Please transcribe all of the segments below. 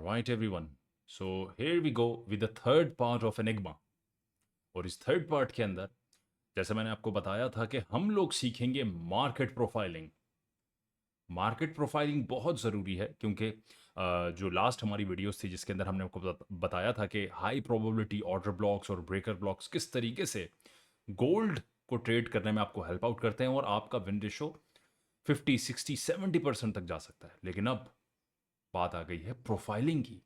Alright everyone, so here we go with the third part of Enigma. और इस third part के अंदर जैसे मैंने आपको बताया था कि हम लोग सीखेंगे मार्केट प्रोफाइलिंग। मार्केट प्रोफाइलिंग बहुत ज़रूरी है क्योंकि जो लास्ट हमारी वीडियोस थी जिसके अंदर हमने आपको बताया था कि हाई प्रोबेबिलिटी ऑर्डर ब्लॉक्स और ब्रेकर ब्लॉक्स किस तरीके से गोल्ड को ट्रेड करने में आपको हेल्प आउट करते हैं और आपका विन रेशो 50, 60, 70% तक जा सकता है। लेकिन अब बात आ गई है प्रोफाइलिंग की।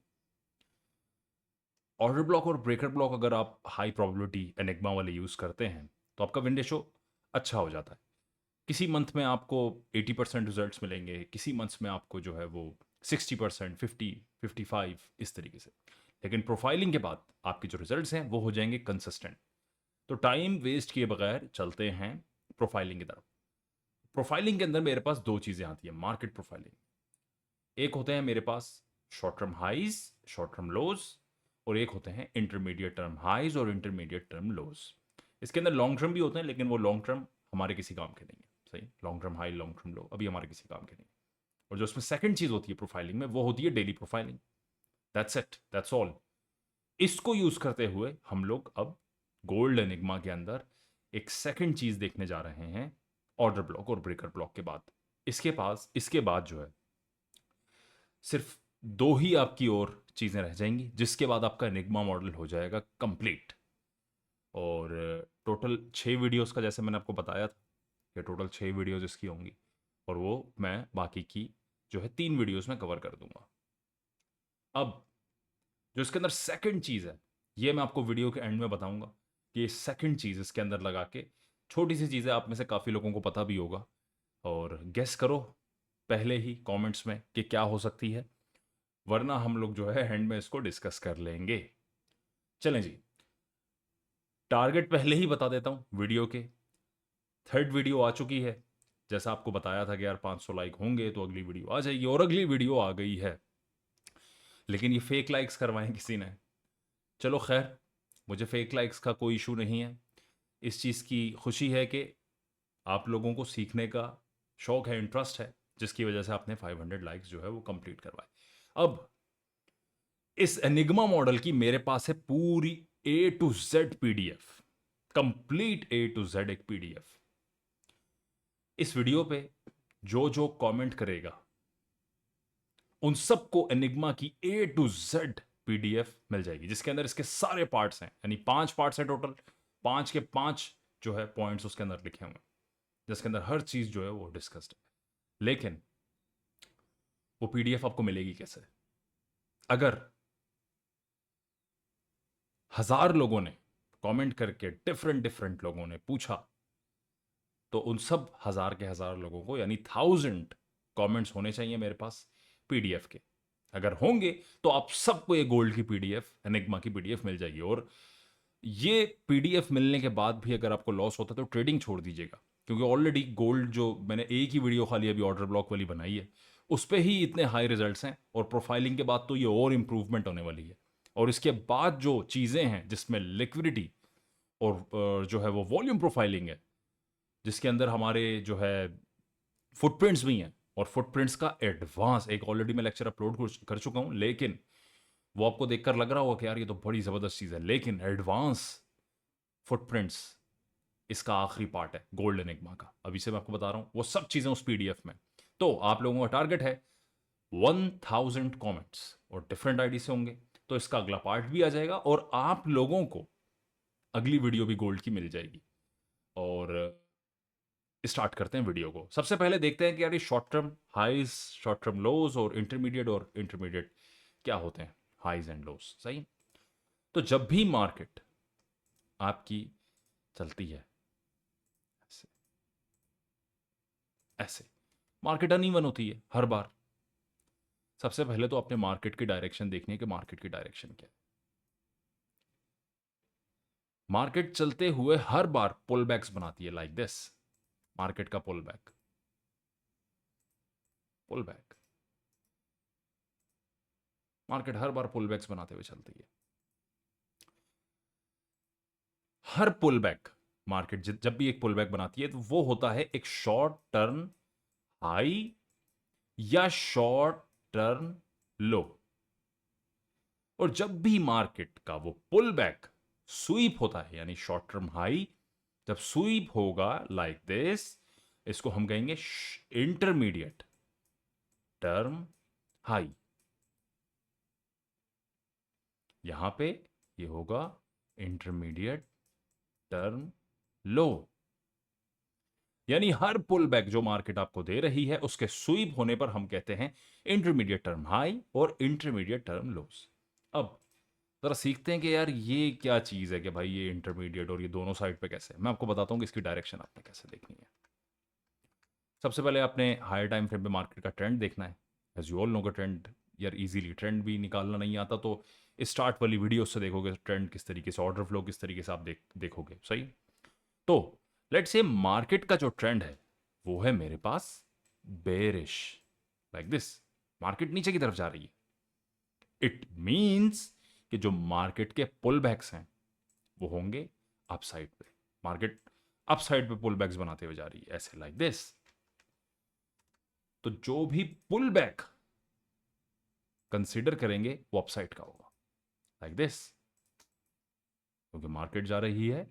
ऑर्डर ब्लॉक और ब्रेकर ब्लॉक अगर आप हाई प्रोबेबिलिटी एनिग्मा वाले यूज़ करते हैं तो आपका विन रेशो अच्छा हो जाता है। किसी मंथ में आपको 80% रिजल्ट्स मिलेंगे, किसी मंथ्स में आपको जो है वो 60%, 50, 55 इस तरीके से। लेकिन प्रोफाइलिंग के बाद आपके जो रिजल्ट्स हैं वो हो जाएंगे कंसिस्टेंट। तो टाइम वेस्ट किए बगैर चलते हैं प्रोफाइलिंग की तरफ। प्रोफाइलिंग के अंदर मेरे पास दो चीज़ें आती हैं मार्केट प्रोफाइलिंग। एक होते हैं मेरे पास short term highs, short term lows, और एक होते हैं इंटरमीडिएट टर्म हाइज और इंटरमीडिएट टर्म लोज। इसके अंदर लॉन्ग टर्म भी होते हैं लेकिन वो लॉन्ग टर्म हमारे किसी काम के नहीं है। सही, long term high, long term लो अभी हमारे किसी काम के नहीं। और जो उसमें सेकंड चीज होती है प्रोफाइलिंग में वो होती है daily profiling. That's it, that's all. इसको यूज करते हुए हम लोग अब गोल्ड एनिग्मा के अंदर एक सेकंड चीज देखने जा रहे हैं ऑर्डर ब्लॉक और ब्रेकर ब्लॉक के बाद। इसके बाद जो है सिर्फ दो ही आपकी और चीज़ें रह जाएंगी जिसके बाद आपका एनिग्मा मॉडल हो जाएगा कंप्लीट। और टोटल 6 वीडियोस का जैसे मैंने आपको बताया था कि टोटल 6 वीडियोस इसकी होंगी और वो मैं बाकी की जो है 3 वीडियोस में कवर कर दूंगा। अब जो इसके अंदर सेकंड चीज़ है ये मैं आपको वीडियो के एंड में बताऊंगा कि ये सेकंड चीज़ इसके अंदर लगा के छोटी सी चीज़ें आप में से काफ़ी लोगों को पता भी होगा और गेस करो पहले ही कमेंट्स में कि क्या हो सकती है, वरना हम लोग जो है एंड में इसको डिस्कस कर लेंगे। चलें जी, टारगेट पहले ही बता देता हूं वीडियो के। थर्ड वीडियो आ चुकी है, जैसा आपको बताया था कि यार 500 लाइक होंगे तो अगली वीडियो आ जाएगी, और अगली वीडियो आ गई है। लेकिन ये फेक लाइक्स करवाएं किसी ने। चलो खैर, मुझे फेक लाइक्स का कोई इशू नहीं है। इस चीज़ की खुशी है कि आप लोगों को सीखने का शौक है, इंटरेस्ट है, जिसकी वजह से आपने 500 लाइक्स जो है वो कंप्लीट करवाए। अब इस एनिग्मा मॉडल की मेरे पास है पूरी A to Z PDF, complete A to Z एक पीडीएफ। इस वीडियो पे जो जो कमेंट करेगा उन सबको एनिग्मा की A to Z पीडीएफ मिल जाएगी जिसके अंदर इसके सारे पार्ट्स हैं, यानी 5 पार्ट्स हैं टोटल। 5 के 5 जो है पॉइंट्स उसके अंदर लिखे हुए हैं जिसके अंदर हर चीज जो है वो डिस्कस्ड है। लेकिन वो पीडीएफ आपको मिलेगी कैसे? अगर 1000 लोगों ने कमेंट करके डिफरेंट डिफरेंट लोगों ने पूछा तो उन सब 1000 के 1000 लोगों को, यानी 1000 कमेंट्स होने चाहिए मेरे पास पीडीएफ के। अगर होंगे तो आप सबको ये गोल्ड की पीडीएफ, एनिग्मा की पीडीएफ मिल जाएगी। और ये पीडीएफ मिलने के बाद भी अगर आपको लॉस होता है तो ट्रेडिंग छोड़ दीजिएगा, क्योंकि ऑलरेडी गोल्ड जो मैंने एक ही वीडियो खाली अभी ऑर्डर ब्लॉक वाली बनाई है उस पर ही इतने हाई रिजल्ट्स हैं, और प्रोफाइलिंग के बाद तो ये और इंप्रूवमेंट होने वाली है। और इसके बाद जो चीज़ें हैं जिसमें लिक्विडिटी और जो है वो वॉल्यूम प्रोफाइलिंग है, जिसके अंदर हमारे जो है फुटप्रिंट्स भी हैं, और फुटप्रिंट्स का एडवांस एक ऑलरेडी मैं लेक्चर अपलोड कर चुका हूं, लेकिन वो आपको देखकर लग रहा होगा कि यार ये तो बड़ी ज़बरदस्त चीज़ है, लेकिन एडवांस फुटप्रिंट्स इसका आखिरी पार्ट है गोल्ड एनिग्मा का। अभी से मैं आपको बता रहा हूं वो सब चीज़ें उस पीडीएफ में। तो आप लोगों का टारगेट है 1000 कमेंट्स और डिफरेंट आईडी से होंगे, तो इसका अगला पार्ट भी आ जाएगा और आप लोगों को अगली वीडियो भी गोल्ड की मिल जाएगी। और स्टार्ट करते हैं वीडियो को। सबसे पहले देखते हैं कि यार ये short term highs, short term lows और इंटरमीडिएट क्या होते हैं, हाइज एंड लोज। सही। तो जब भी मार्केट आपकी चलती है ऐसे ऐसे, मार्केट अनइवन होती है हर बार। सबसे पहले तो अपने मार्केट की डायरेक्शन देखनी है कि मार्केट की डायरेक्शन क्या है। मार्केट चलते हुए हर बार पुल बैक्स बनाती है, लाइक दिस। मार्केट का pull back, pull back, market हर बार पुल बैक्स बनाते हुए चलती है। हर पुल बैक मार्केट जब भी एक पुल बैक बनाती है तो वो होता है एक शॉर्ट टर्म हाई या शॉर्ट टर्म लो। और जब भी मार्केट का वो पुल बैक स्वीप होता है, यानी शॉर्ट टर्म हाई जब स्वीप होगा लाइक दिस, इसको हम कहेंगे इंटरमीडिएट टर्म हाई। यहां पे ये होगा इंटरमीडिएट टर्म लो। यानी हर पुल बैक जो मार्केट आपको दे रही है उसके स्वीप होने पर हम कहते हैं इंटरमीडिएट टर्म हाई और इंटरमीडिएट टर्म लोस। अब जरा सीखते हैं कि यार ये क्या चीज है कि भाई ये इंटरमीडिएट और ये दोनों साइड पे कैसे है। मैं आपको बताता हूं कि इसकी डायरेक्शन आपने कैसे देखनी है। सबसे पहले आपने हायर टाइम फ्रेम पे मार्केट का ट्रेंड देखना है। एज यू ऑल नो का ट्रेंड, यार इजीली ट्रेंड भी निकालना नहीं आता तो स्टार्ट वाली वीडियो से देखोगे ट्रेंड किस तरीके से, ऑर्डर फ्लो किस तरीके से आप देखोगे। सही। तो लेट्स से मार्केट का जो ट्रेंड है वो है मेरे पास बेरिश, लाइक दिस। मार्केट नीचे की तरफ जा रही है। इट मींस कि जो मार्केट के पुल बैक्स हैं वो होंगे अपसाइड पे। मार्केट अपसाइड पे पुल बैक्स बनाते हुए जा रही है ऐसे, लाइक दिस। तो जो भी पुल बैक कंसीडर करेंगे वो अपसाइड का होगा, लाइक दिस, क्योंकि मार्केट जा रही है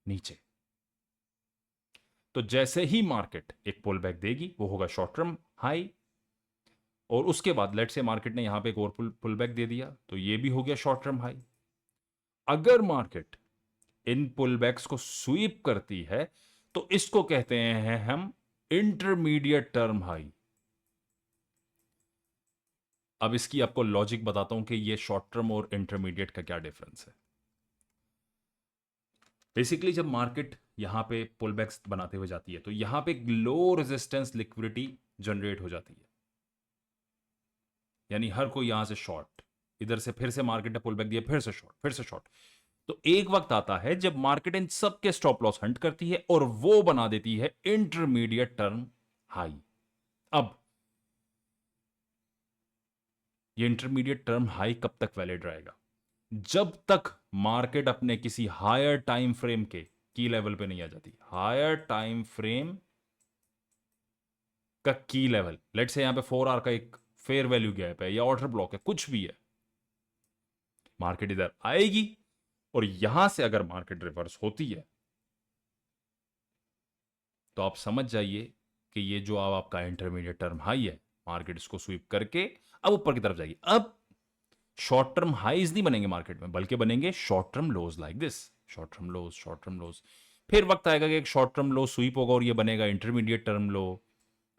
नीचे। तो जैसे ही मार्केट एक पुल बैक देगी वो होगा शॉर्ट टर्म हाई, और उसके बाद लेट से मार्केट ने यहां पे एक और पुल बैक दे दिया तो ये भी हो गया शॉर्ट टर्म हाई। अगर मार्केट इन पुल बैक्स को स्वीप करती है तो इसको कहते हैं हम इंटरमीडिएट टर्म हाई। अब इसकी आपको लॉजिक बताता हूं कि ये शॉर्ट टर्म और इंटरमीडिएट का क्या डिफरेंस है। बेसिकली जब मार्केट यहां पे पुल बैक्स बनाते हुए जाती है तो यहां पे एक लो रेजिस्टेंस लिक्विडिटी जनरेट हो जाती है, यानी हर कोई यहां से शॉर्ट, इधर से फिर से मार्केट ने पुल बैक दिया, फिर से शॉर्ट, फिर से शॉर्ट। तो एक वक्त आता है जब मार्केट इन सब के स्टॉप लॉस हंट करती है और वो बना देती है इंटरमीडिएट टर्म हाई। अब ये इंटरमीडिएट टर्म हाई कब तक वैलिड रहेगा? जब तक मार्केट अपने किसी हायर टाइम फ्रेम के की लेवल पे नहीं आ जाती। हायर टाइम फ्रेम का की लेवल, लेट से यहां पे 4 आवर का एक फेयर वैल्यू गैप है या ऑर्डर ब्लॉक है, कुछ भी है, मार्केट इधर आएगी और यहां से अगर मार्केट रिवर्स होती है तो आप समझ जाइए कि ये जो अब आपका इंटरमीडिएट टर्म हाई है, मार्केट इसको स्वीप करके अब ऊपर की तरफ जाएगी। अब शॉर्ट टर्म हाईज नहीं बनेंगे मार्केट में, बल्कि बनेंगे short term lows, like this. Short term lows, short term lows. फिर वक्त आएगा कि एक शॉर्ट टर्म लो स्वीप होगा और ये बनेगा इंटरमीडिएट टर्म लो।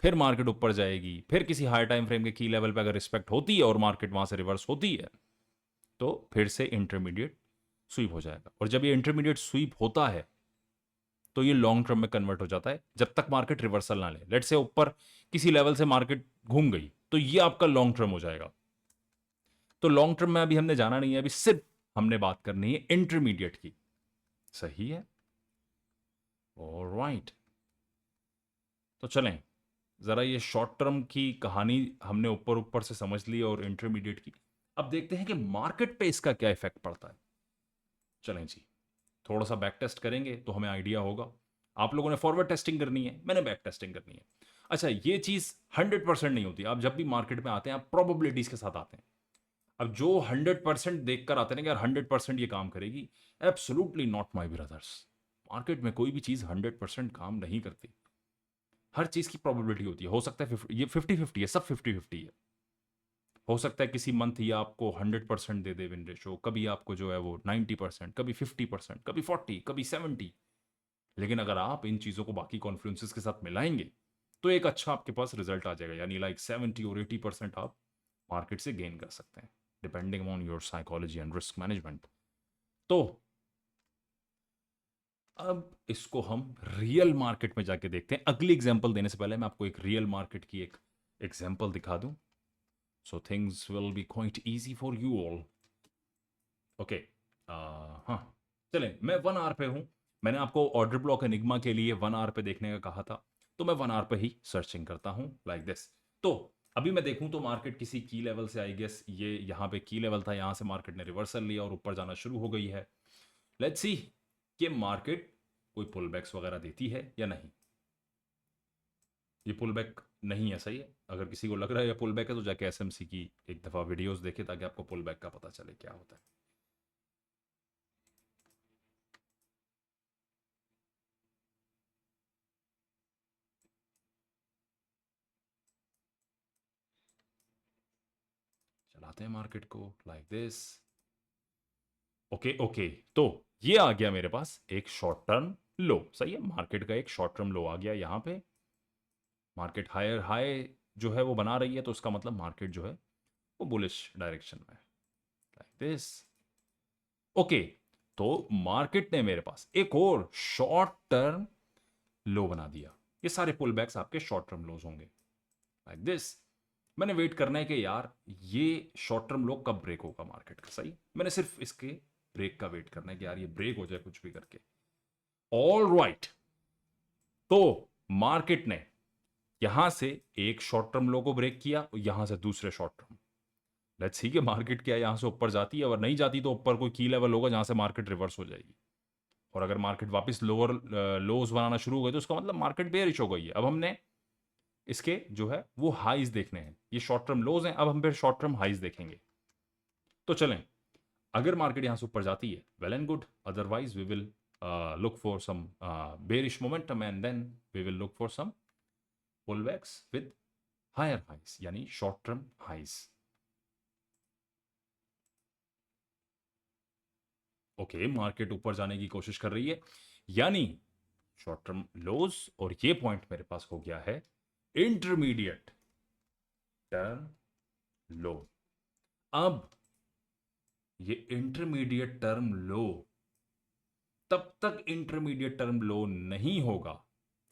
फिर मार्केट ऊपर जाएगी, फिर किसी हाई टाइम फ्रेम के की लेवल पे अगर रिस्पेक्ट होती है और मार्केट वहां से रिवर्स होती है तो फिर से इंटरमीडिएट स्वीप हो जाएगा। और जब ये इंटरमीडिएट स्वीप होता है तो ये लॉन्ग टर्म में कन्वर्ट हो जाता है जब तक मार्केट रिवर्सल ना ले। लेट से ऊपर किसी लेवल से मार्केट घूम गई तो ये आपका लॉन्ग टर्म हो जाएगा। तो लॉन्ग टर्म में अभी हमने जाना नहीं है, अभी सिर्फ हमने बात करनी है इंटरमीडिएट की। सही है, ऑलराइट। तो चलें, जरा ये शॉर्ट टर्म की कहानी हमने ऊपर ऊपर से समझ ली और इंटरमीडिएट की। अब देखते हैं कि मार्केट पे इसका क्या इफेक्ट पड़ता है। चलें जी, थोड़ा सा बैक टेस्ट करेंगे तो हमें आइडिया होगा। आप लोगों ने फॉरवर्ड टेस्टिंग करनी है, मैंने बैक टेस्टिंग करनी है। अच्छा, ये चीज 100% नहीं होती। आप जब भी मार्केट में आते हैं आप प्रोबेबिलिटीज के साथ आते हैं। अब जो 100% देखकर आते हैं ना कि यार 100% ये काम करेगी, absolutely not my brothers. Market में कोई भी चीज 100% काम नहीं करती। हर चीज की प्रोबेबिलिटी होती है। हो सकता है ये 50-50 है, सब 50-50 है। हो सकता है किसी मंथ ये आपको 100% दे दे विन रेशो, कभी आपको जो है वो 90%, कभी 50%, कभी 40, कभी 70। लेकिन अगर आप इन चीजों को बाकी कॉन्फ्लुएंसेस के साथ मिलाएंगे तो एक अच्छा आपके पास रिजल्ट आ जाएगा, यानी लाइक 70 और 80% आप मार्केट से गेन कर सकते हैं, depending on your psychology and risk management. तो अब इसको हम रियल मार्केट में जाके देखते हैं। अगली एग्जांपल देने से पहले मैं आपको एक रियल मार्केट की एक एग्जांपल दिखा दूं, so things will be quite easy for you all. Okay, हाँ, चलें, मैं 1 आवर पे हूं। मैंने आपको ऑर्डर ब्लॉक एनिग्मा के लिए 1 आवर पे देखने का कहा था, तो मैं 1 आवर पे ही सर्चिंग करता हूं, लाइक दिस। तो अभी मैं देखूं तो मार्केट किसी की लेवल से, आई गेस ये यहां पे की लेवल था, यहां से मार्केट ने रिवर्सल लिया और ऊपर जाना शुरू हो गई है। लेट्स सी कि मार्केट कोई पुल बैक्स वगैरह देती है या नहीं। ये पुल बैक नहीं है, सही है। अगर किसी को लग रहा है ये पुल बैक है तो जाके एसएमसी की एक दफ़ा वीडियोस देखे ताकि आपको पुल बैक का पता चले क्या होता है। चलाते हैं मार्केट को लाइक दिस। ओके ओके, तो ये आ गया मेरे पास एक शॉर्ट टर्म लो, सही है। मार्केट का एक शॉर्ट टर्म लो आ गया यहाँ पे। मार्केट हायर हाई जो है वो बना रही है, तो उसका मतलब मार्केट जो है वो बुलिश डायरेक्शन में, लाइक दिस। ओके, तो मार्केट ने मेरे पास एक और शॉर्ट टर्म लो बना दिया। ये सारे पुल बैक्स आपके शॉर्ट टर्म लोज होंगे, लाइक दिस। मैंने वेट करना है कि यार ये शॉर्ट टर्म लो कब ब्रेक होगा मार्केट का, सही। मैंने सिर्फ इसके ब्रेक का वेट करना है कि यार ये ब्रेक हो जाए कुछ भी करके। ऑल राइट, तो मार्केट ने यहां से एक शॉर्ट टर्म लो को ब्रेक किया और यहां से दूसरे शॉर्ट टर्म। लेट्स सी कि मार्केट क्या यहां से ऊपर जाती है, और नहीं जाती तो ऊपर कोई की लेवल होगा जहां से मार्केट रिवर्स हो जाएगी। और अगर मार्केट वापस लोअर लोज बनाना शुरू हो गई तो उसका मतलब मार्केट बेयरिश हो गई है। अब हमने इसके जो है वो हाइज देखने हैं। ये शॉर्ट टर्म लोज हैं, अब हम फिर शॉर्ट टर्म हाइज देखेंगे। तो चलें, अगर मार्केट यहां से ऊपर जाती है well and good, otherwise we will look for some bearish momentum and then we will look for some pullbacks with higher highs, यानी short term highs. Okay, market ऊपर जाने की कोशिश कर रही है, यानी शॉर्ट टर्म लोज, और ये पॉइंट मेरे पास हो गया है इंटरमीडिएट टर्म लो। अब ये इंटरमीडिएट टर्म लो तब तक इंटरमीडिएट टर्म लो नहीं होगा।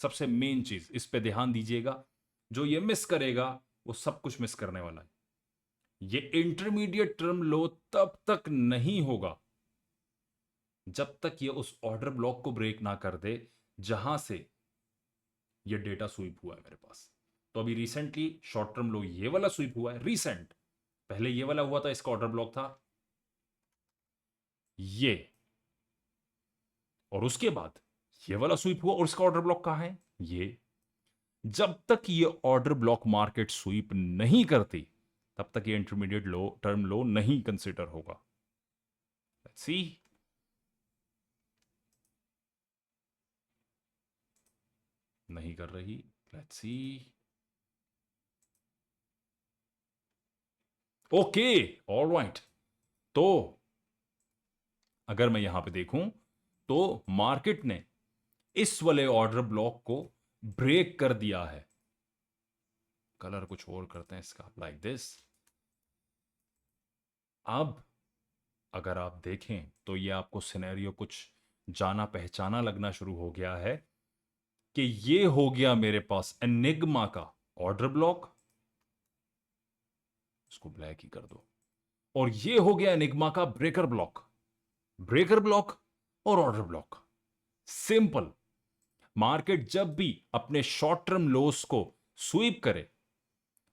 सबसे मेन चीज इस पे ध्यान दीजिएगा, जो ये मिस करेगा वो सब कुछ मिस करने वाला है। ये इंटरमीडिएट टर्म लो तब तक नहीं होगा जब तक ये उस ऑर्डर ब्लॉक को ब्रेक ना कर दे जहां से ये डेटा स्वीप हुआ है मेरे पास। तो अभी रिसेंटली शॉर्ट टर्म लो ये वाला स्वीप हुआ है, रिसेंट। पहले ये वाला हुआ था, इसका ऑर्डर ब्लॉक था ये, और उसके बाद ये वाला स्वीप हुआ और इसका ऑर्डर ब्लॉक कहां है, ये। जब तक ये ऑर्डर ब्लॉक मार्केट स्वीप नहीं करती तब तक ये इंटरमीडिएट लो टर्म लो नहीं कंसिडर होगा। Let's see. नहीं कर रही, लेट्स सी। ओके, ऑलराइट, तो अगर मैं यहां पे देखूं तो मार्केट ने इस वाले ऑर्डर ब्लॉक को ब्रेक कर दिया है। कलर कुछ और करते हैं इसका, लाइक दिस। अब अगर आप देखें तो ये आपको सिनेरियो कुछ जाना पहचाना लगना शुरू हो गया है कि ये हो गया मेरे पास एनिग्मा का ऑर्डर ब्लॉक, इसको ब्लैक ही कर दो, और ये हो गया एनिग्मा का ब्रेकर ब्लॉक। ब्रेकर ब्लॉक और ऑर्डर ब्लॉक, सिंपल। मार्केट जब भी अपने शॉर्ट टर्म लोस को स्वीप करे,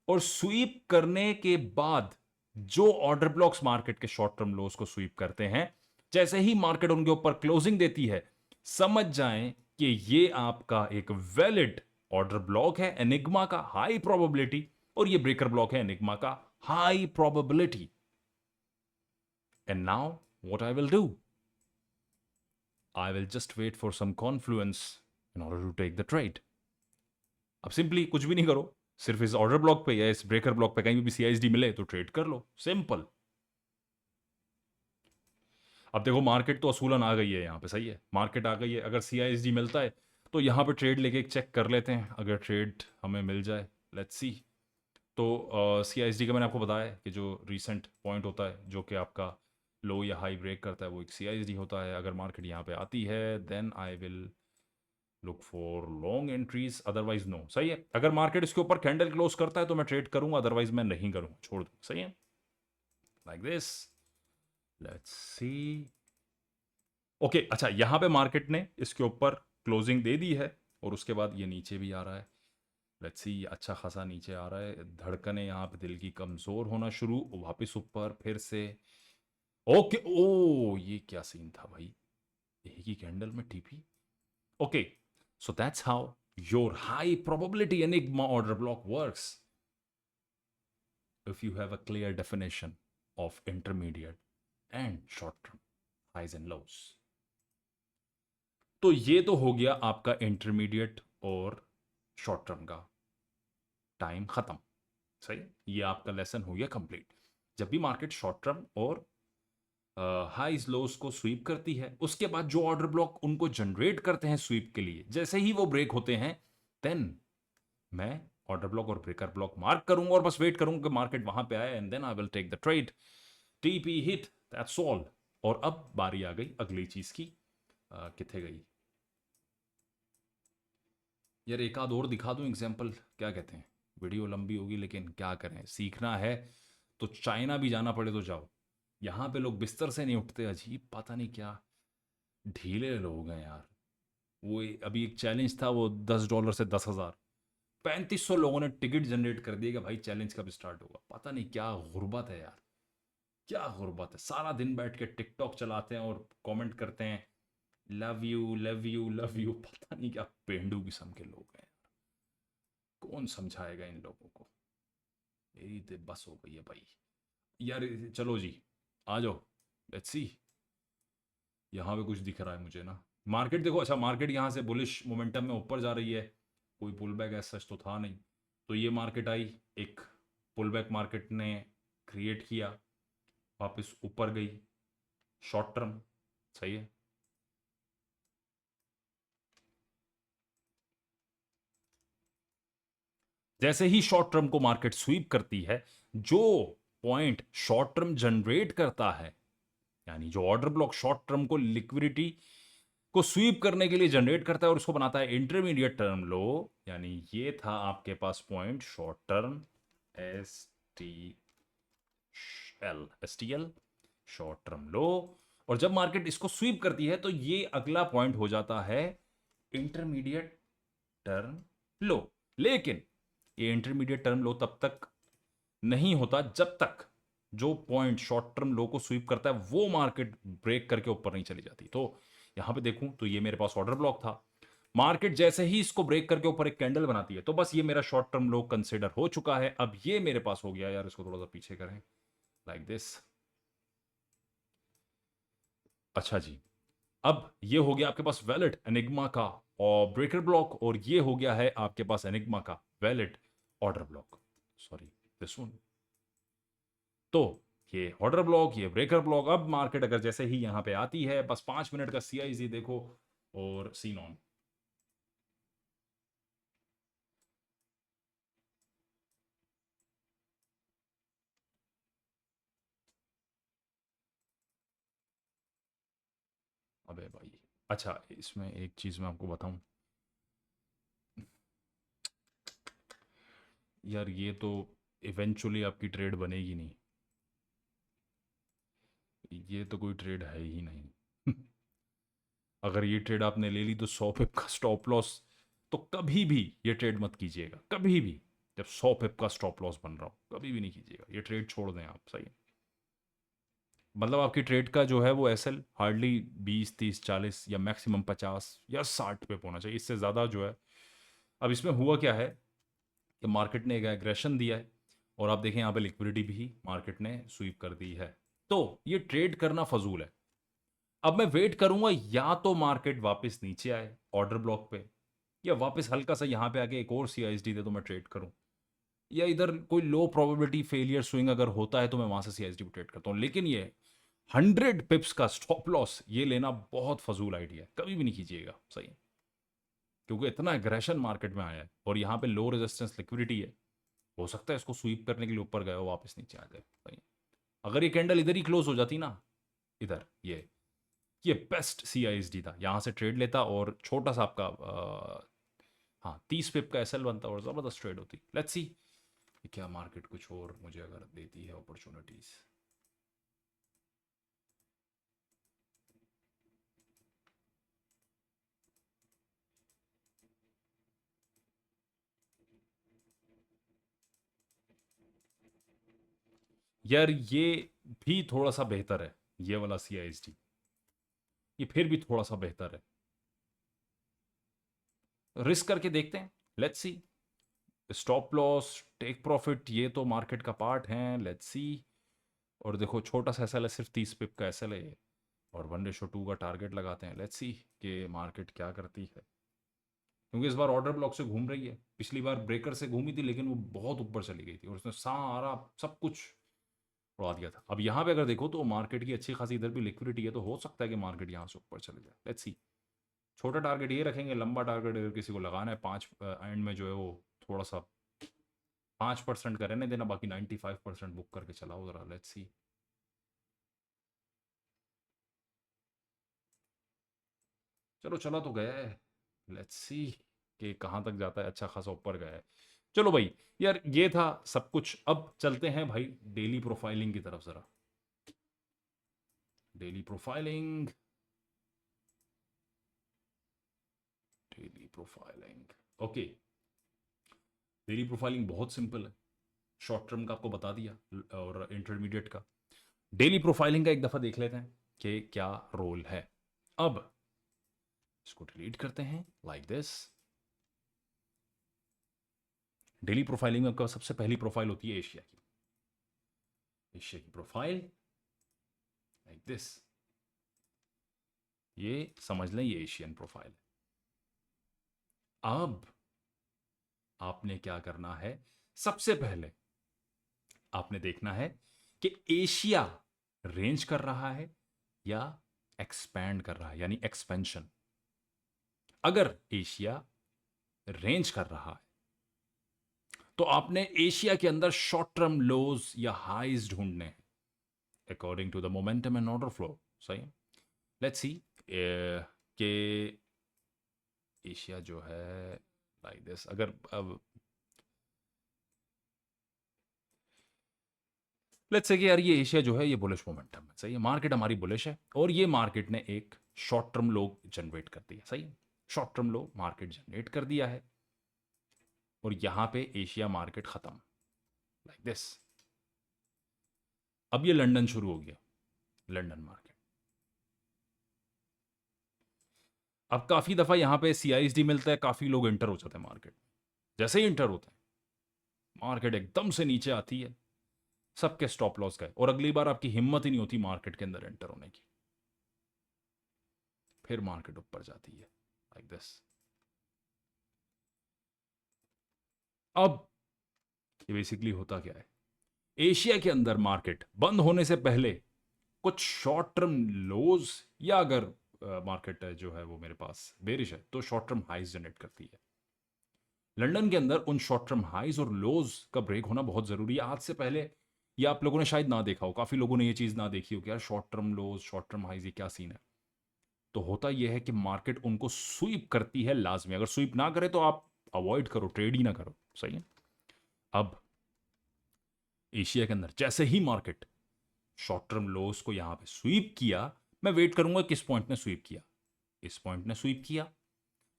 और स्वीप करने के बाद जो ऑर्डर ब्लॉक्स मार्केट के शॉर्ट टर्म लोस को स्वीप करते हैं, जैसे ही मार्केट उनके ऊपर क्लोजिंग देती है, समझ जाएं कि ये आपका एक वैलिड ऑर्डर ब्लॉक है एनिग्मा का हाई प्रोबेबिलिटी, और ये ब्रेकर ब्लॉक है एनिग्मा का high probability. And now what I will do, I will just wait for some confluence in order to take the trade. अब सिंपली कुछ भी नहीं करो, सिर्फ इस ऑर्डर ब्लॉक पे या इस ब्रेकर ब्लॉक पे कहीं भी सीआईएसडी मिले तो ट्रेड कर लो, सिंपल। अब देखो मार्केट तो असूलन आ गई है यहाँ पे, सही है, मार्केट आ गई है। अगर सीआईएसडी मिलता है तो यहाँ पे ट्रेड लेके एक चेक कर लेते हैं, अगर ट्रेड हमें मिल जाए, लेट्स सी। तो सीआईएसडी का मैंने आपको बताया है कि जो रीसेंट पॉइंट होता है जो कि आपका लो या हाई ब्रेक करता है वो एक सीआईएसडी होता है। अगर मार्केट यहाँ पे आती है then I will look for long entries, otherwise no, सही है। अगर मार्केट इसके ऊपर कैंडल क्लोज करता है तो मैं ट्रेड करूंगा, अदरवाइज मैं नहीं करूंगा, छोड़ दूं, सही है, like this. Let's see. Okay, अच्छा, यहां पे मार्केट ने इसके ऊपर क्लोजिंग दे दी है और उसके बाद ये नीचे भी आ रहा है। लेट्स सी, अच्छा खासा नीचे आ रहा है, धड़कने यहाँ पे दिल की कमजोर होना शुरू, वापस ऊपर फिर से। ओके, ओ ये क्या सीन था भाई, एक ही कैंडल में TP. Okay, so that's how your high probability Enigma order block works if you have a clear definition of intermediate and short term highs and lows. तो ये तो हो गया आपका इंटरमीडिएट और शॉर्ट टर्म का टाइम खत्म। सही, ये आपका लेसन हो गया कंप्लीट। जब भी मार्केट शॉर्ट टर्म और हाइज लोस को स्वीप करती है, उसके बाद जो ऑर्डर ब्लॉक उनको जनरेट करते हैं स्वीप के लिए, जैसे ही वो ब्रेक होते हैं, देन मैं ऑर्डर ब्लॉक और ब्रेकर ब्लॉक मार्क करूंगा और बस वेट करूंगा कि मार्केट वहां पे आए, and then I will take the trade. TP hit, that's all. और अब बारी आ गई अगली चीज की। किथे गई यार, एक आध और दिखा दूं एग्जांपल, क्या कहते हैं? वीडियो लंबी होगी लेकिन क्या करें, सीखना है तो चाइना भी जाना पड़े तो जाओ। यहाँ पे लोग बिस्तर से नहीं उठते, अजीब पता नहीं क्या ढीले लोग हैं यार। वो अभी एक चैलेंज था, वो $10 से 10,000, 3500 लोगों ने टिकट जनरेट कर दिया कि भाई चैलेंज कब स्टार्ट होगा। पता नहीं क्या गुर्बत है यार, क्या गुर्बत है। सारा दिन बैठ के टिकटॉक चलाते हैं और कमेंट करते हैं love you love you love you. पता नहीं क्या पेंडू किस्म के लोग हैं, कौन समझाएगा इन लोगों को। यही तो बस हो गई है भाई यार। चलो जी, आ जाओ, लेट्स सी। यहाँ पे कुछ दिख रहा है मुझे ना, मार्केट देखो। अच्छा, मार्केट यहाँ से बुलिश मोमेंटम में ऊपर जा रही है, कोई पुल बैक ऐसा सच तो था नहीं। तो ये मार्केट आई, एक पुल बैक मार्केट ने क्रिएट किया, वापस ऊपर गई शॉर्ट टर्म। सही है, जैसे ही शॉर्ट टर्म को मार्केट स्वीप करती है, जो पॉइंट शॉर्ट टर्म जनरेट करता है, यानी जो ऑर्डर ब्लॉक शॉर्ट टर्म को लिक्विडिटी को स्वीप करने के लिए जनरेट करता है और उसको बनाता है इंटरमीडिएट टर्म लो। यानी ये था आपके पास point short term S T L short term low. और जब मार्केट इसको स्वीप करती है तो ये अगला पॉइंट हो जाता है इंटरमीडिएट टर्म लो। लेकिन ये इंटरमीडिएट टर्म लो तब तक नहीं होता जब तक जो पॉइंट शॉर्ट टर्म लो को स्वीप करता है वो मार्केट ब्रेक करके ऊपर नहीं चली जाती। तो यहां पे देखूं तो ये मेरे पास ऑर्डर ब्लॉक था, मार्केट जैसे ही इसको ब्रेक करके ऊपर एक कैंडल बनाती है तो बस ये मेरा शॉर्ट टर्म लो कंसिडर हो चुका है। अब ये मेरे पास हो गया यार, इसको थोड़ा सा पीछे करें लाइक दिस। अच्छा जी, अब ये हो गया आपके पास वैलिड एनिग्मा का और ब्रेकर ब्लॉक, और ये हो गया है आपके पास एनिग्मा का valid order block. Sorry, this one. तो ये ऑर्डर ब्लॉक, ये ब्रेकर ब्लॉक। अब मार्केट अगर जैसे ही यहां पे आती है, बस 5 मिनट का CIC देखो और सीन ऑन। अबे भाई, अच्छा इसमें एक चीज मैं आपको बताऊं यार, ये तो इवेंचुअली आपकी ट्रेड बनेगी नहीं, ये तो कोई ट्रेड है ही नहीं। अगर ये ट्रेड आपने ले ली तो 100 पिप का स्टॉप लॉस, तो कभी भी ये ट्रेड मत कीजिएगा, कभी भी। जब 100 पिप का स्टॉप लॉस बन रहा हो कभी भी नहीं कीजिएगा, ये ट्रेड छोड़ दें आप। सही है, मतलब आपकी ट्रेड का जो है वो SL हार्डली 20 30 40 या मैक्सिमम 50 या 60 पे होना चाहिए, इससे ज़्यादा जो है। अब इसमें हुआ क्या है कि मार्केट ने एक एग्रेशन दिया है और आप देखें यहाँ पे लिक्विडिटी भी मार्केट ने स्वीप कर दी है, तो ये ट्रेड करना फजूल है। अब मैं वेट करूंगा या तो मार्केट वापस नीचे आए ऑर्डर ब्लॉक पे, या वापस हल्का सा यहाँ पे आके एक और CISD दे तो मैं ट्रेड करूं, या इधर कोई लो प्रोबेबिलिटी फेलियर स्विंग अगर होता है तो मैं वहां से CISD पे ट्रेड करता हूं। लेकिन ये 100 पिप्स का स्टॉप लॉस ये लेना बहुत फजूल आइडिया है, कभी भी नहीं कीजिएगा। सही है, क्योंकि इतना एग्रेशन मार्केट में आया है और यहाँ पे लो रेजिस्टेंस लिक्विडिटी है, हो सकता है इसको स्वीप करने के लिए ऊपर गए हो वापस नीचे आ जाए। सही है, अगर ये कैंडल इधर ही क्लोज हो जाती ना, इधर ये बेस्ट CISD था, यहाँ से ट्रेड लेता और छोटा सा आपका हाँ 30 पिप का SL बनता और ज़बरदस्त ट्रेड होती। लेट्स सी क्या मार्केट कुछ और मुझे अगर देती है अपॉर्चुनिटीज़। यार ये भी थोड़ा सा बेहतर है, ये वाला CISD ये फिर भी थोड़ा सा बेहतर है। रिस्क करके देखते हैं, let's see. Stop loss, take profit, ये तो मार्केट का पार्ट है, लेट्स सी। और देखो छोटा सा एसएल है, सिर्फ 30 पिप का एसएल है, और 1:2 का टारगेट लगाते हैं, लेट्स सी कि मार्केट क्या करती है। क्योंकि इस बार ऑर्डर ब्लॉक से घूम रही है, पिछली बार ब्रेकर से घूमी थी लेकिन वो बहुत ऊपर चली गई थी और उसने सारा सब कुछ उड़ा दिया था। अब यहाँ पे अगर देखो तो मार्केट की अच्छी खासी इधर भी लिक्विडिटी है, तो हो सकता है कि मार्केट यहाँ से ऊपर चले जाए, लेट्स सी। छोटा टारगेट ये रखेंगे, लंबा टारगेट अगर किसी को लगाना है 5 एंड में जो है वो थोड़ा सा 5% का रहने देना, बाकी 95% बुक करके चलाओ जरा, लेट्स सी। चलो चला तो गया है, लेट्स सी कि कहाँ तक जाता है, अच्छा खासा ऊपर गया है। चलो भाई, यार ये था सब कुछ। अब चलते हैं भाई डेली प्रोफाइलिंग की तरफ जरा। Daily profiling, daily profiling, okay. Daily profiling बहुत सिंपल है, शॉर्ट टर्म का आपको बता दिया और इंटरमीडिएट का। डेली प्रोफाइलिंग का एक दफा देख लेते हैं कि क्या रोल है। अब इसको डिलीट करते हैं लाइक दिस। डेली प्रोफाइलिंग में आपका सबसे पहली प्रोफाइल होती है एशिया की, एशिया की प्रोफाइल लाइक दिस। ये समझ लें ये एशियन प्रोफाइल है। अब आपने क्या करना है, सबसे पहले आपने देखना है कि एशिया रेंज कर रहा है या एक्सपैंड कर रहा है, यानी एक्सपेंशन। अगर एशिया रेंज कर रहा है तो आपने एशिया के अंदर शॉर्ट टर्म लोज या हाईज ढूंढने हैं according to the momentum and order flow. सही, लेट्स सी के एशिया जो है लाइक दिस। अगर अब लेट्स से कि यार ये एशिया जो है ये बुलिश मोमेंटम है, सही है, मार्केट हमारी बुलिश है और ये मार्केट ने एक शॉर्ट टर्म लो जनरेट कर दिया, सही है, शॉर्ट टर्म लो मार्केट जनरेट कर दिया है और यहां पे एशिया मार्केट खत्म लाइक दिस। अब ये लंदन शुरू हो गया, लंदन मार्केट। अब काफी दफा यहां पे सीआईएसडी मिलता है, काफी लोग इंटर हो जाते हैं मार्केट। जैसे ही इंटर होते हैं मार्केट एकदम से नीचे आती है, सबके स्टॉप लॉस गए और अगली बार आपकी हिम्मत ही नहीं होती मार्केट के अंदर एंटर होने की। फिर मार्केट ऊपर जाती है लाइक दिस। अब ये बेसिकली होता क्या है, एशिया के अंदर मार्केट बंद होने से पहले कुछ शॉर्ट टर्म लोज, या अगर मार्केट जो है वो मेरे पास बेरिश है तो शॉर्ट टर्म हाइज जनरेट करती है। लंदन के अंदर उन शॉर्ट टर्म हाइज और लोज का ब्रेक होना बहुत जरूरी है। आज से पहले ये आप लोगों ने शायद ना देखा हो, काफी लोगों ने ये चीज ना देखी हो कि यार short term lows short term highs ये क्या सीन है। तो होता यह है कि मार्केट उनको स्वीप करती है लाजमी, अगर स्वीप ना करे तो आप अवॉइड करो, ट्रेड ही ना करो, सही है। अब एशिया के अंदर जैसे ही मार्केट शॉर्ट टर्म लोस को यहां पे स्वीप किया, मैं वेट करूंगा किस पॉइंट ने स्वीप किया। इस पॉइंट ने स्वीप किया,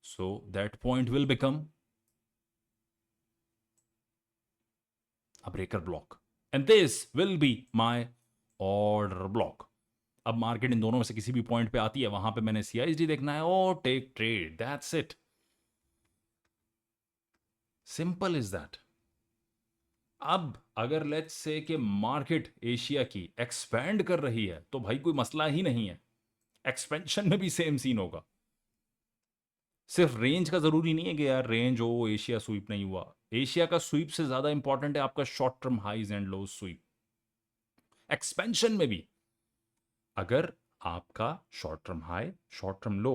so that point will become a breaker block and this will be my order block. अब मार्केट इन दोनों में से किसी भी पॉइंट पे आती है, वहां पे मैंने सीआईएसडी देखना है और take trade, that's it, simple is that. अब अगर लेट्स से कि मार्केट एशिया की एक्सपैंड कर रही है तो भाई कोई मसला ही नहीं है, एक्सपेंशन में भी सेम सीन होगा। सिर्फ रेंज का जरूरी नहीं है कि यार रेंज हो एशिया स्वीप नहीं हुआ, एशिया का स्वीप से ज्यादा इंपॉर्टेंट है आपका short term highs and low sweep. Expansion में भी अगर आपका short term high short term low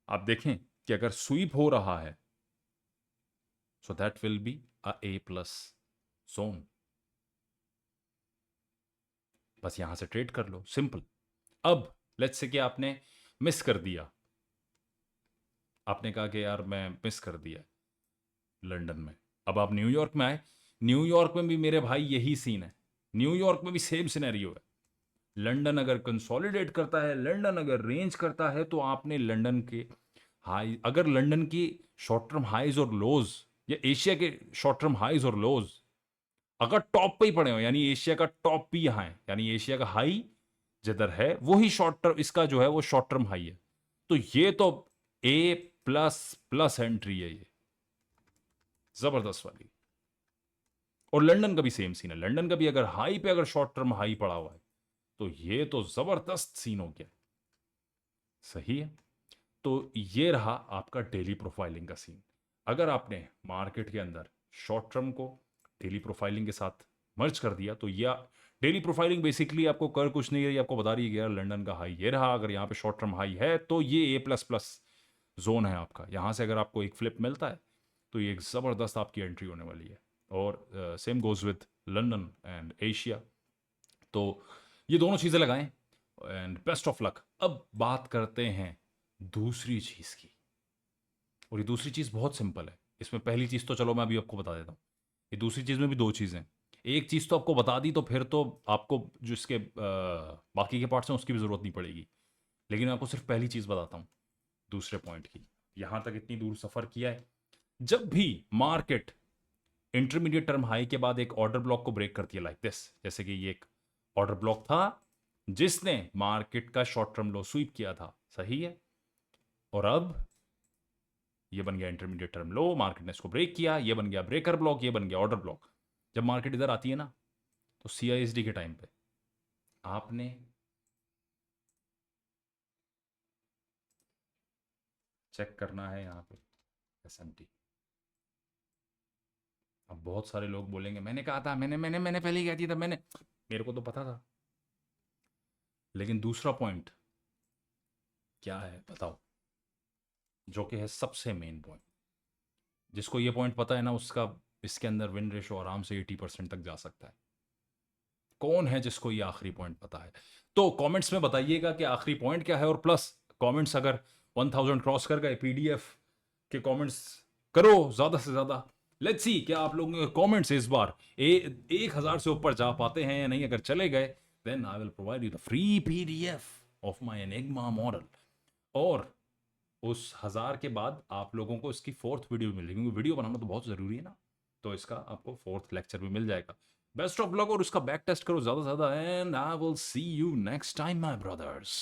आप देखें कि अगर स्वीप हो रहा है, so that will be a A plus zone, बस यहां से ट्रेड कर लो, सिंपल। अब लेट्स से कि आपने मिस कर दिया, आपने कहा कि यार मैं मिस कर दिया लंदन में, अब आप न्यूयॉर्क में आए, न्यूयॉर्क में भी मेरे भाई यही सीन है, न्यूयॉर्क में भी सेम सिनेरियो है। लंदन अगर कंसोलिडेट करता है, लंदन अगर रेंज करता है तो आपने लंदन के हाई, अगर लंदन की शॉर्ट टर्म हाइज और लोज या एशिया के शॉर्ट टर्म हाइज और लोज अगर टॉप पे ही पड़े हो, यानी एशिया का टॉप भी यहां है, यानी एशिया का हाई जिधर है वही शॉर्ट टर्म इसका जो है वो शॉर्ट टर्म हाई है, तो ये तो ए प्लस प्लस एंट्री है ये, जबरदस्त वाली। और लंदन का भी सेम सीन है, लंदन का भी अगर हाई पे अगर शॉर्ट टर्म हाई पड़ा हुआ है तो ये तो जबरदस्त सीन हो गया। सही है, तो ये रहा आपका डेली प्रोफाइलिंग का सीन। अगर आपने मार्केट के अंदर शॉर्ट टर्म को डेली प्रोफाइलिंग के साथ मर्ज कर दिया तो यह डेली प्रोफाइलिंग बेसिकली आपको कर कुछ नहीं रही, आपको बता रही है कि यार लंदन का हाई ये रहा, अगर यहाँ पे शॉर्ट टर्म हाई है तो ये ए प्लस प्लस जोन है आपका, यहाँ से अगर आपको एक फ्लिप मिलता है तो ये एक ज़बरदस्त आपकी एंट्री होने वाली है। और same goes with London and Asia. तो ये दोनों चीज़ें लगाएं एंड बेस्ट ऑफ लक। अब बात करते हैं दूसरी चीज़ की, और ये दूसरी चीज़ बहुत सिंपल है। इसमें पहली चीज़ तो चलो मैं अभी आपको बता देता हूँ, ये दूसरी चीज़ में भी दो चीज़ें। एक चीज़ तो आपको बता दी तो फिर तो आपको जो इसके बाकी के पार्ट्स हैं उसकी भी ज़रूरत नहीं पड़ेगी, लेकिन मैं आपको सिर्फ पहली चीज़ बताता हूँ दूसरे पॉइंट की। यहाँ तक इतनी दूर सफ़र किया है, जब भी मार्केट इंटरमीडिएट टर्म हाई के बाद एक ऑर्डर ब्लॉक को ब्रेक करती है लाइक दिस, जैसे कि ये एक ऑर्डर ब्लॉक था जिसने मार्केट का शॉर्ट टर्म लो स्वीप किया था, सही है। और अब ये बन गया इंटरमीडिएट टर्म लो, मार्केट ने इसको ब्रेक किया, ये बन गया ब्रेकर ब्लॉक, ये बन गया ऑर्डर ब्लॉक। जब मार्केट इधर आती है ना तो CISD के टाइम पे आपने चेक करना है यहाँ पे SMT। अब बहुत सारे लोग बोलेंगे मैंने कहा था, मैंने पहले ही कह दिया था, मेरे को तो पता था। लेकिन दूसरा पॉइंट क्या है बताओ, जो कि है सबसे मेन पॉइंट। जिसको ये पॉइंट पता है ना उसका इसके अंदर विन रेशो आराम से 80% तक जा सकता है। कौन है जिसको ये आखिरी पॉइंट पता है? तो कमेंट्स में बताइएगा कि आखिरी पॉइंट क्या है। और प्लस कमेंट्स अगर 1000 क्रॉस कर गए, PDF के कमेंट्स करो ज़्यादा से ज़्यादा। लेट्स सी क्या आप लोगों के कमेंट्स इस बार 1000 से ऊपर जा पाते हैं या नहीं। अगर चले गए then I will provide you the free PDF of my Enigma model. और उस 1000 के बाद आप लोगों को इसकी 4th वीडियो मिलेगी, क्योंकि वीडियो बनाना तो बहुत ज़रूरी है ना, तो इसका आपको 4th लेक्चर भी मिल जाएगा। बेस्ट ऑफ लक, और उसका बैक टेस्ट करो ज़्यादा से ज़्यादा, and I will see you next time my brothers.